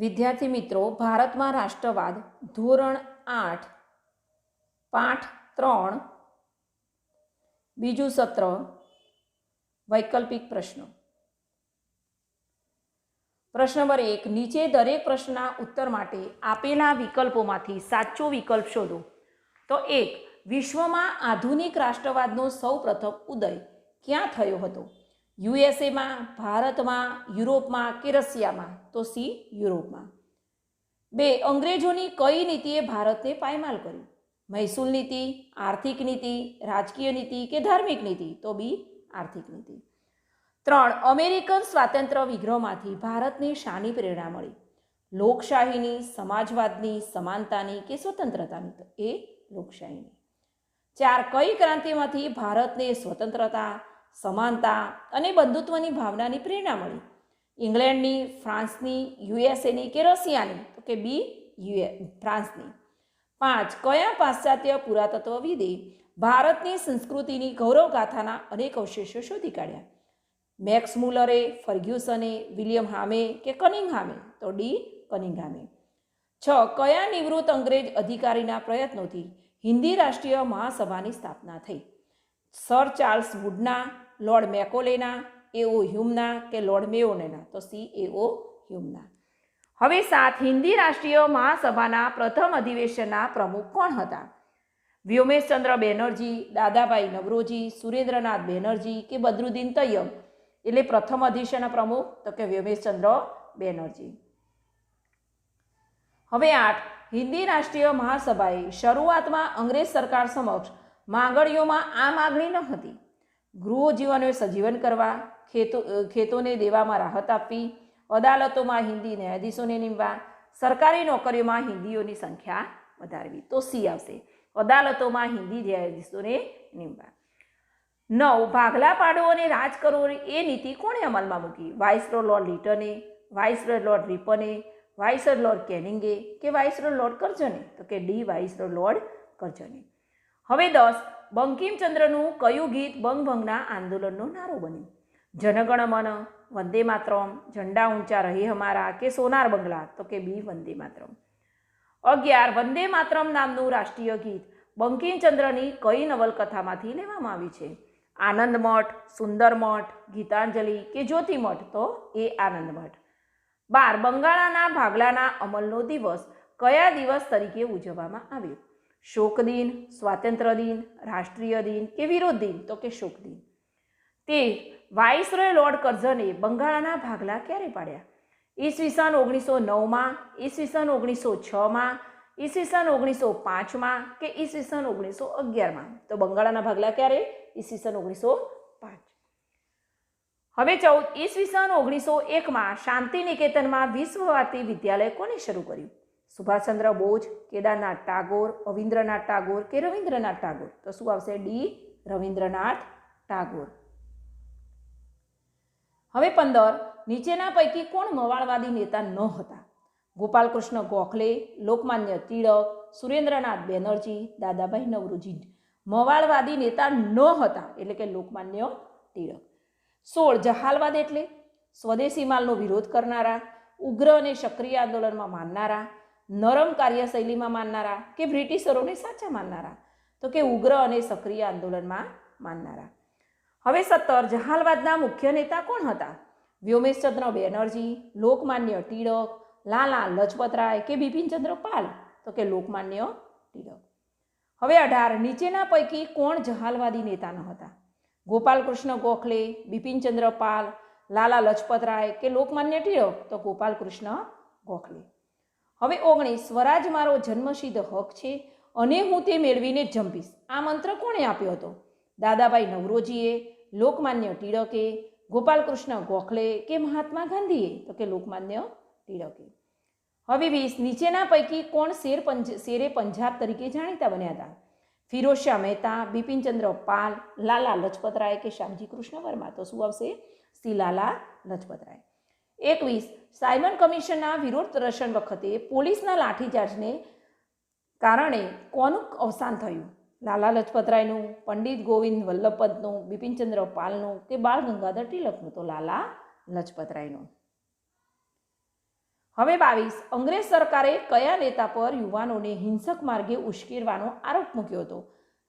વિદ્યાર્થી મિત્રો, ભારતમાં રાષ્ટ્રવાદ ધોરણ 8 પાઠ 3 બીજું સત્ર વૈકલ્પિક પ્રશ્નો. પ્રશ્ન નંબર 1, નીચે દરેક પ્રશ્નના ઉત્તર માટે આપેલા વિકલ્પોમાંથી સાચો વિકલ્પ શોધો. તો 1, વિશ્વમાં આધુનિક રાષ્ટ્રવાદનો સૌપ્રથમ ઉદય ક્યાં થયો હતો? યુએસએમાં, ભારતમાં, યુરોપમાં કે રશિયામાં? તો સી, યુરોપમાં. 2, અંગ્રેજોની કઈ નીતિએ ભારતને પાયમાલ કર્યું? મહેસૂલ નીતિ, આર્થિક નીતિ, રાજકીય નીતિ કે ધાર્મિક નીતિ? તો બી, આર્થિક નીતિ. 3, અમેરિકન સ્વાતંત્ર્ય વિગ્રહમાંથી ભારતને શાની પ્રેરણા મળી? લોકશાહીની, સમાજવાદની, સમાનતાની કે સ્વતંત્રતાની? તો એ લોકશાહીની. 4, કઈ ક્રાંતિમાંથી ભારતને સ્વતંત્રતા, સમાનતા અને બંધુત્વની ભાવનાની પ્રેરણા મળી? ઇંગ્લેન્ડની, ફ્રાન્સની, યુએસએની કે રશિયાની? તો કે બી, ફ્રાન્સની. 5, કયા પાશ્ચાત્ય પુરાતત્વવિદે ભારતની સંસ્કૃતિની ગૌરવગાથાના અનેક અવશેષો શોધી કાઢ્યા? મેક્સ મુલરે, ફર્ગ્યુસને, વિલિયમ હામે કે કનિંગહામે? તો ડી, કનિંગહામે. 6, કયા નિવૃત્ત અંગ્રેજ અધિકારીના પ્રયત્નોથી હિન્દી રાષ્ટ્રીય મહાસભાની સ્થાપના થઈ? સર ચાર્લ્સ વુડના, લોર્ડ મેકોલેના, એઓ હ્યુમના કે લોર્ડ મેયોનેના? તો સી, એઓ હ્યુમના. હવે 7, હિન્દી રાષ્ટ્રીય મહાસભાના પ્રથમ અધિવેશનના પ્રમુખ કોણ હતા? વ્યોમેશચંદ્ર બેનર્જી, દાદાભાઈ નવરોજી, સુરેન્દ્રનાથ બેનર્જી કે બદરુદ્દીન તૈયબ? એટલે પ્રથમ અધિવેશનના પ્રમુખ તો કે વ્યોમેશચંદ્ર બેનર્જી. હવે 8, હિન્દી રાષ્ટ્રીય મહાસભાએ શરૂઆતમાં અંગ્રેજ સરકાર સમક્ષ માંગણીઓમાં આ માગણી ન હતી: ગૃહ જીવનને સજીવન કરવા, ખેતોને દેવામાં રાહત આપવી, અદાલતોમાં હિન્દી ન્યાયાધીશોને નીમવા, સરકારી નોકરીઓમાં હિન્દીઓની સંખ્યા વધારવી? તો સી આવશે, અદાલતોમાં હિન્દી ન્યાયાધીશોને નીમવા. 9, ભાગલા પાડો અને રાજ કરો એ નીતિ કોણે અમલમાં મૂકી? વાઇસરોય લોર્ડ લિટને, વાઇસરોય લોર્ડ રિપને, વાઇસરોય લોર્ડ કેનિંગે કે વાઇસરોય લોર્ડ કર્જને? તો કે ડી, વાઇસરોય લોર્ડ કર્જને. હવે 10, બંકિમચંદ્રનું કયું ગીત બંગભંગના આંદોલનનો નારો બન્યું? જનગણ મન, વંદે માતરમ, ઝંડા ઊંચા રહે હમારા કે સોનાર બંગલા? તો કે બી, વંદે માતરમ. 11, વંદે માતરમ નામનું રાષ્ટ્રીય ગીત બંકિમચંદ્રની કઈ નવલકથામાંથી લેવામાં આવ્યું છે? આનંદ મઠ, સુંદર મઠ, ગીતાંજલિ કે જ્યોતિમઠ? તો એ આનંદ મઠ. 12, બંગાળના ભાગલાના અમલનો દિવસ કયા દિવસ તરીકે ઉજવવામાં આવ્યો? શોક દિન, સ્વાતંત્ર્ય દિન, રાષ્ટ્રીય દિન કે વિરોધ દિન? તો કે શોક દિન. 13, વાઇસરોય લોર્ડ કર્ઝને બંગાળના ભાગલા ક્યારે પાડ્યા? ઈસવીસન 1909માં, ઈસવીસન 1906માં, ઈસવીસન 1905માં કે ઈસવીસન 1911માં? તો બંગાળના ભાગલા ક્યારે? ઈસવીસન 1905. હવે 14, ઈસવીસન 1901માં શાંતિનિકેતનમાં વિશ્વવાદી વિદ્યાલય કોને શરૂ કર્યું? સુભાષચંદ્ર બોઝ, કેદારનાથ ટાગોર, અવિન્દ્રનાથ ટાગોર કે રવિન્દ્રનાથ ટાગોર? તો શું આવશે? ડી, રવિન્દ્રનાથ ટાગોર. હવે 15, નીચેના પૈકી કોણ મવાળવાદી નેતા ન હતા? ગોપાલકૃષ્ણ ગોખલે, લોકમાન્ય તિલક, સુરેન્દ્રનાથ બેનર્જી, દાદાભાઈ નવરોજી? મવાળવાદી નેતા ન હતા એટલે કે લોકમાન્ય તિલક. 16, જહાલવાદ એટલે સ્વદેશી માલનો વિરોધ કરનારા, ઉગ્ર અને સક્રિય આંદોલનમાં માનનારા, નરમ કાર્યશૈલીમાં માનનારા કે બ્રિટિશરોને સાચા માનનારા? તો કે ઉગ્ર અને સક્રિય આંદોલનમાં માનનારા. હવે 17, જહાલવાદના મુખ્ય નેતા કોણ હતા? વ્યોમેશચંદ્ર બેનર્જી, લોકમાન્ય તિલક, લાલા લજપતરાય કે બિપિનચંદ્ર પાલ? તો કે લોકમાન્ય તિલક. હવે 18, નીચેના પૈકી કોણ જહાલવાદી નેતા ન હતા? ગોપાલકૃષ્ણ ગોખલે, બિપિનચંદ્ર પાલ, લાલા લજપતરાય કે લોકમાન્ય તિલક? તો ગોપાલકૃષ્ણ ગોખલે. હવે 19, સ્વરાજ મારો જન્મસિદ્ધ હક છે અને હું તે મેળવીને જ જંપીશ આ મંત્ર કોણે આપ્યો હતો? દાદાભાઈ નવરોજીએ, લોકમાન્ય તિલકે, ગોપાલકૃષ્ણ ગોખલે કે મહાત્મા ગાંધીએ? તો કે લોકમાન્ય તિલકે. હવે 20, નીચેના પૈકી કોણ શેરે પંજાબ તરીકે જાણીતા બન્યા હતા? ફિરોઝશાહ મહેતા, બિપિનચંદ્ર પાલ, લાલા લજપતરાય કે શ્યામજી કૃષ્ણ વર્મા? તો શું આવશે? સી, લાલા લજપતરાય. 21, સાયમન કમિશનના વિરોધ પ્રદર્શન વખતે પોલીસના લાઠીચાર્જને કારણે કોનું અવસાન થયું? લાલા લજપતરાયનું, પંડિત ગોવિંદ વલ્લભપંતનું, બિપિનચંદ્ર પાલનું કે બાળ ગંગાધર તિલકનું? તો લાલા લજપતરાયનું. હવે 22, અંગ્રેજ સરકારે કયા નેતા પર યુવાનોને હિંસક માર્ગે ઉશ્કેરવાનો આરોપ મૂક્યો હતો?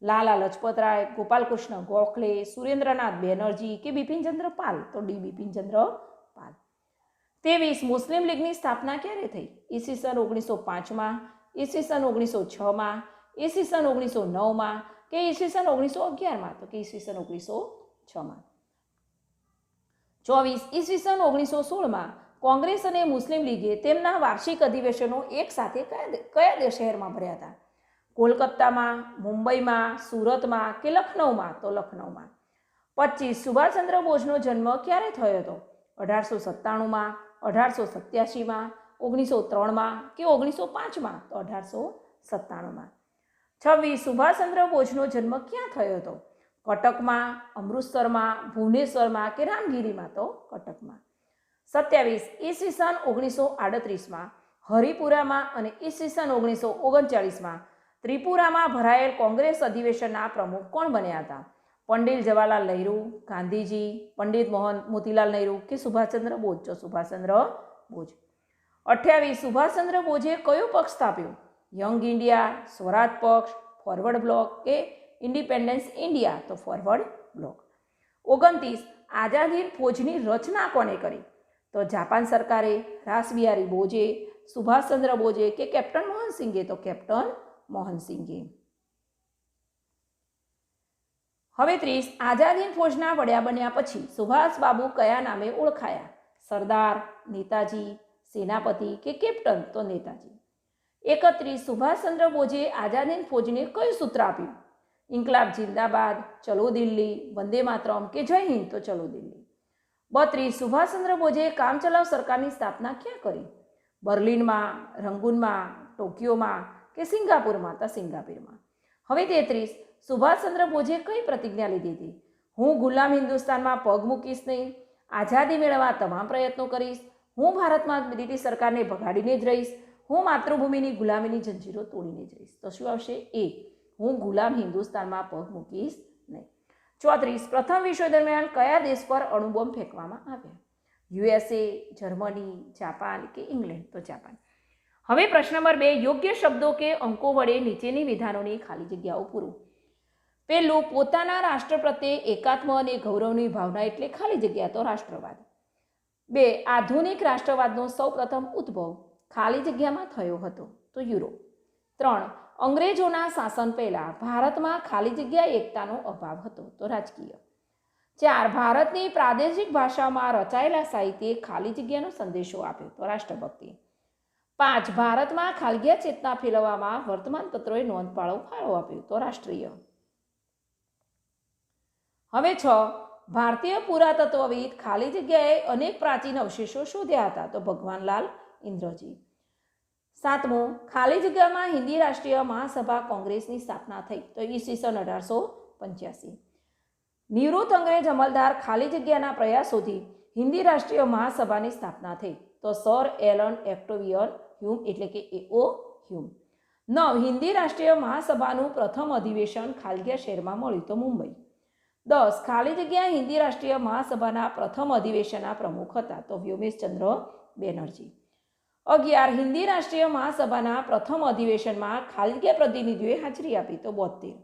લાલા લજપતરાય, ગોપાલકૃષ્ણ ગોખલે, સુરેન્દ્રનાથ બેનર્જી કે બિપિનચંદ્ર પાલ? તો ડી બિપિનચંદ્ર પાલ. 23, મુસ્લિમ લીગની સ્થાપના ક્યારે થઈ? ઈસવીસન 1905માં, ઈસવીસન 1906માં, ઈસવીસન 1909માં કે ઈસવીસન 1911માં? તો કે ઈસવીસન 1906માં. 24, ઈસવીસન 1916માં કોંગ્રેસ અને મુસ્લિમ લીગે તેમના વાર્ષિક અધિવેશનો એક સાથે કયા શહેરમાં ભર્યા હતા? કોલકાતામાં, મુંબઈમાં, સુરતમાં કે લખનૌમાં? તો લખનૌમાં. 25, સુભાષચંદ્ર બોઝનો જન્મ ક્યારે થયો હતો? 1897માં, 1887માં, 1903માં કે 1905માં? તો 1897માં. 26, સુભાષચંદ્ર બોઝનો જન્મ ક્યાં થયો હતો? કટકમાં, અમૃતસરમાં, ભુવનેશ્વરમાં કે રામગીરીમાં? તો કટકમાં. 27, ઈસવીસન 1938માં હરિપુરામાં અને ઈસવીસન 1939માં ત્રિપુરામાં ભરાયેલ કોંગ્રેસ અધિવેશનના પ્રમુખ કોણ બન્યા હતા? પંડિત જવાહરલાલ નહેરુ, ગાંધીજી, પંડિત મોતીલાલ નહેરુ કે સુભાષચંદ્ર બોઝ? તો સુભાષચંદ્ર બોઝ. 28, સુભાષચંદ્ર બોઝે કયો પક્ષ સ્થાપ્યો? યંગ ઇન્ડિયા, સ્વરાજ પક્ષ, ફોરવર્ડ બ્લોક કે ઇન્ડિપેન્ડન્સ ઇન્ડિયા? તો ફોરવર્ડ બ્લોક. 29, આઝાદ હિંદ ફૌજની રચના કોને કરી? તો જાપાન સરકારે, રાસબિહારી બોઝે, સુભાષચંદ્ર બોઝે કે કેપ્ટન મોહનસિંઘે? તો કેપ્ટન મોહનસિંઘે. હવે 30, આઝાદ હિંદ ફૌજના વડા બન્યા પછી સુભાષબાબુ કયા નામે ઓળખાયા? સરદાર, નેતાજી, સેનાપતિ કે કેપ્ટન? તો નેતાજી. 31, સુભાષચંદ્ર બોઝે આઝાદ હિંદ ફૌજને કયું સૂત્ર આપ્યું? ઇન્કલાબ જિંદાબાદ, ચલો દિલ્હી, વંદે માતરમ કે જય હિન્દ? તો ચલો દિલ્હી. 32, સુભાષચંદ્ર બોઝે કામચલાઉ સરકારની સ્થાપના ક્યાં કરી? બર્લિનમાં, રંગૂનમાં, ટોક્યોમાં કે સિંગાપુરમાં? તો સિંગાપુરમાં. હવે 33, સુભાષચંદ્ર બોઝે કઈ પ્રતિજ્ઞા લીધી હતી? હું ગુલામ હિન્દુસ્તાનમાં પગ મૂકીશ નહીં, આઝાદી મેળવવા તમામ પ્રયત્નો કરીશ, હું ભારતમાં બ્રિટિશ સરકારને ભગાડીને જ રહીશ, હું માતૃભૂમિની ગુલામીની જંજીરો તોડીને જ રહીશ. તો શું આવશે? એ, હું ગુલામ હિન્દુસ્તાનમાં પગ મૂકીશ નહીં. 34, પ્રથમ વિશ્વ દરમિયાન કયા દેશ પર અણુબોમ્બ ફેંકવામાં આવ્યા? યુએસએ, જર્મની, જાપાન કે ઇંગ્લેન્ડ? તો જાપાન. હવે પ્રશ્ન નંબર 2, યોગ્ય શબ્દો કે અંકો વડે નીચેની વિધાનોની ખાલી જગ્યાઓ પૂરો. પહેલું, પોતાના રાષ્ટ્ર પ્રત્યે એકાત્મ અને ગૌરવની ભાવના એટલે ખાલી જગ્યા? તો રાષ્ટ્રવાદ. 2, આધુનિક રાષ્ટ્રવાદનો સૌપ્રથમ ઉદ્ભવ ખાલી જગ્યામાં થયો હતો? તો યુરોપ. 3, અંગ્રેજોના શાસન પહેલા ભારતમાં ખાલી જગ્યા એકતાનો અભાવ હતો? તો રાજકીય. 4, ભારતની પ્રાદેશિક ભાષામાં રચાયેલા સાહિત્યે ખાલી જગ્યાનો સંદેશો આપ્યો? તો રાષ્ટ્રભક્તિ. 5, ભારતમાં ખાલગીયા ચેતના ફેલાવવામાં વર્તમાનપત્રોએ નોંધપાળો ફાળો આપ્યો? તો રાષ્ટ્રીય. હવે 6, ભારતીય પુરાતત્વવિદ ખાલી જગ્યાએ અનેક પ્રાચીન અવશેષો શોધ્યા હતા? તો ભગવાનલાલ ઇન્દ્રજી. 7, ખાલી જગ્યામાં હિન્દી રાષ્ટ્રીય મહાસભા કોંગ્રેસની સ્થાપના થઈ? તો ઈસવીસન 1885. નિવૃત્ત અંગ્રેજ અમલદાર ખાલી જગ્યાના પ્રયાસોથી હિન્દી રાષ્ટ્રીય મહાસભાની સ્થાપના થઈ? તો સર એલન ઓક્ટેવિયન હ્યુમ એટલે કે એઓ હ્યુમ. 9, હિન્દી રાષ્ટ્રીય મહાસભાનું પ્રથમ અધિવેશન ખાલગીયા શહેરમાં મળ્યું? તો મુંબઈ. 10, ખાલી જગ્યા હિન્દી રાષ્ટ્રીય મહાસભાના પ્રથમ અધિવેશનના પ્રમુખ હતા? તો વ્યોમેશચંદ્ર બેનર્જી. 11, હિન્દી રાષ્ટ્રીય મહાસભાના પ્રથમ અધિવેશનમાં ખાલી જગ્યા પ્રતિનિધિઓએ હાજરી આપી? તો 72.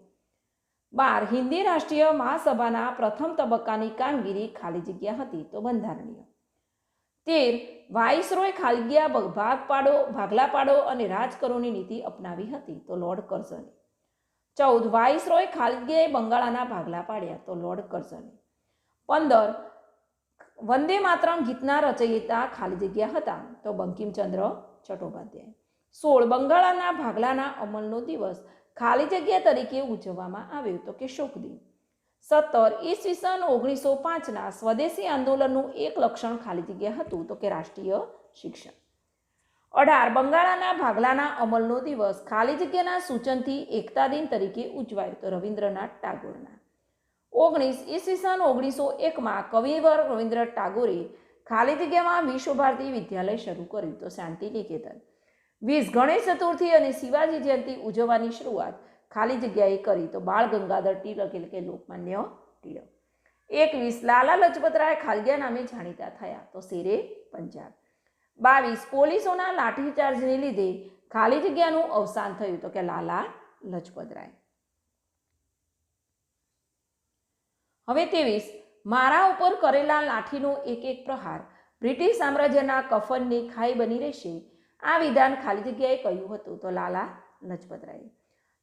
12, હિન્દી રાષ્ટ્રીય મહાસભાના પ્રથમ તબક્કાની કામગીરી ખાલી જગ્યા હતી? તો બંધારણીય. 13, વાઇસરોય ખાલી જગ્યા ભાગલા પાડો અને રાજ કરોની નીતિ અપનાવી હતી? તો લોર્ડ કર્ઝને. 14, વાઇસરોય ખાલી જગ્યાએ બંગાળાના ભાગલા પાડ્યા? તો લોર્ડ કર્ઝને. 15, વંદે માતરમ ગીતના રચયિતા ખાલી જગ્યા હતા? તો બંકિમચંદ્ર ચટ્ટોપાધ્યાય. 16, બંગાળાના ભાગલાના અમલનો દિવસ ખાલી જગ્યા તરીકે ઉજવવામાં આવ્યો? તો કે શોક દિન. 17, ઈસવીસન 1905ના સ્વદેશી આંદોલનનું એક લક્ષણ ખાલી જગ્યા હતું? તો કે રાષ્ટ્રીય શિક્ષણ. 18, બંગાળાના ભાગલાના અમલનો દિવસ ખાલી જગ્યાના સૂચનથી એકતા દિન તરીકે ઉજવાયો? તો રવિન્દ્રનાથ ટાગોરના. 19, ઈસવીસન 1901માં કવિવર રવિન્દ્રનાથ ટાગોરે ખાલી જગ્યામાં વિશ્વભારતી વિદ્યાલય શરૂ કર્યું? તો શાંતિ નિકેતન. 20, ગણેશ ચતુર્થી અને શિવાજી જયંતિ ઉજવવાની શરૂઆત ખાલી જગ્યાએ કરી? તો બાળ ગંગાધર તિલક એટલે કે લોકમાન્ય તિલક. 21, લાલા લજપતરાય ખાલી જગ્યા નામે જાણીતા થયા? તો શેરે પંજાબ. 22 પોલીસોના લાઠીચાર્જને લીધે ખાલી જગ્યાનું અવસાન થયું, તો કે લાલા લજપતરાય. હવે 23 મારા ઉપર કરેલા લાઠીનો એક એક પ્રહાર બ્રિટિશ સામ્રાજ્યના કફનની ખાઈ બની રહેશે. આ વિધાન ખાલી જગ્યાએ કહ્યું હતું, તો લાલા લજપતરાય.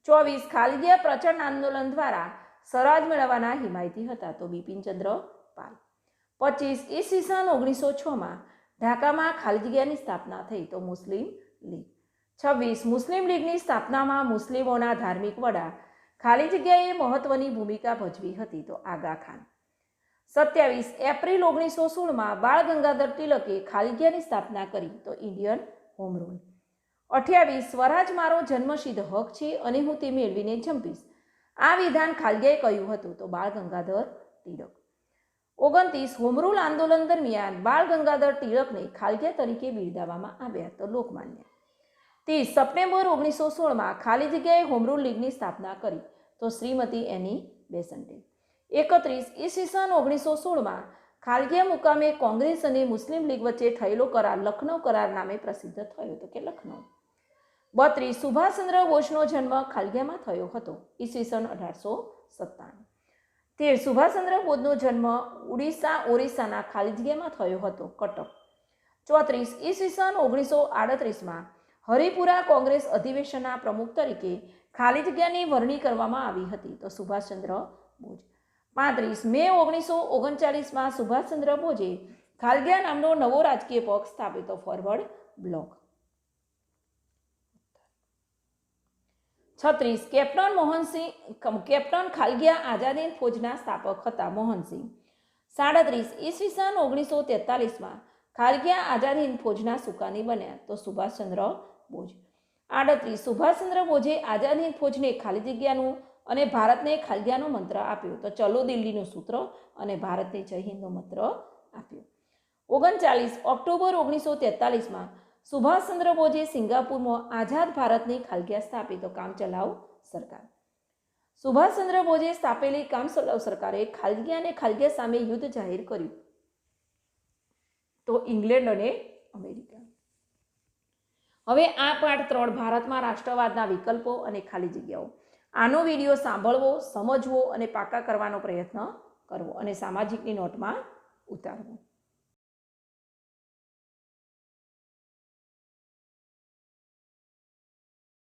24 ખાલી જગ્યા પ્રચંડ આંદોલન દ્વારા સ્વરાજ મેળવવાના હિમાયતી હતા, તો બિપિનચંદ્ર પાલ. 25 ઈસવીસન 1906માં ઢાકામાં ખાલી જગ્યાની સ્થાપના થઈ, તો મુસ્લિમ લીગ. 26 મુસ્લિમ લીગની સ્થાપનામાં મુસ્લિમોના ધાર્મિક વડા ખાલી જગ્યાએ મહત્વની ભૂમિકા ભજવી હતી, તો આગા ખાન. 27 એપ્રિલ 1916માં બાળ ગંગાધર તિલકે ખાલી જગ્યાની સ્થાપના કરી, તો ઇન્ડિયન હોમ રૂલ. 28 સ્વરાજ મારો જન્મસિદ્ધ હક છે અને હું તે મેળવીને જંપીશ. આ વિધાન ખાલી જગ્યાએ કહ્યું હતું, તો બાળ ગંગાધર તિલક. 29 હોમ રૂલ આંદોલન દરમિયાન બાળ ગંગાધર તિલકને ખાલી જગ્યા તરીકે બિરદાવવામાં આવ્યા, તો લોકમાન્ય. 30 સપ્ટેમ્બર 1916માં ખાલી જગ્યાએ હોમ રૂલ લીગની સ્થાપના કરી, તો શ્રીમતી એની બેસન્ટે. 31 ઈસવીસન 1916માં ખાલી જગ્યા મુકામે કોંગ્રેસ અને મુસ્લિમ લીગ વચ્ચે થયેલો કરાર લખનૌ કરાર નામે પ્રસિદ્ધ થયો, તો કે લખનૌ. 32 સુભાષચંદ્ર બોઝનો જન્મ ખાલી જગ્યામાં થયો હતો, ઈસવીસન 1897. 13 સુભાષચંદ્ર બોઝનો જન્મ ઓરિસ્સાના ખાલી જગ્યામાં થયો હતો, કટક. 34 ઈસવીસન 1938માં હરિપુરા કોંગ્રેસ અધિવેશનના પ્રમુખ તરીકે ખાલી જગ્યાની વરણી કરવામાં આવી હતી, તો સુભાષચંદ્ર બોઝ. 35 મે 1939માં સુભાષચંદ્ર બોઝે ખાલી જગ્યા નામનો નવો રાજકીય પક્ષ સ્થાપિત, ફોરવર્ડ બ્લોક. 36 કેપ્ટન ખાલી જગ્યા આઝાદ હિંદ ફૌજના સ્થાપક હતા, મોહનસિંહ. 37 ઈસવીસન 1943માં ખાલી જગ્યા આઝાદ હિંદ ફૌજના સુકાની બન્યા, તો સુભાષચંદ્ર બોઝ. 38 સુભાષચંદ્ર બોઝે આઝાદ હિંદ ફૌજને ખાલી જગ્યાનું અને ભારતને ખાલી જગ્યાનો મંત્ર આપ્યો, તો ચલો દિલ્હીનું સૂત્ર અને ભારતને જય હિંદનો મંત્ર આપ્યો. 39 ઓક્ટોબર 1943માં સુભાષચંદ્ર બોઝે સિંગાપુરમાં આઝાદ ભારતની ખાલી જગ્યા સ્થાપી, તો કામચલાઉ સરકાર. સુભાષચંદ્ર બોઝે સ્થાપેલી કામચલાઉ સરકારે ખાલી જગ્યા અને ખાલી જગ્યા સામે યુદ્ધ જાહેર કર્યું, તો ઇંગ્લેન્ડ અને અમેરિકા. હવે આ પાઠ 3 ભારતમાં રાષ્ટ્રવાદના વિકલ્પો અને ખાલી જગ્યાઓ. આનો વિડીયો સાંભળવો, સમજવો અને પાકા કરવાનો પ્રયત્ન કરવો અને સામાજિકની નોટમાં ઉતારવો.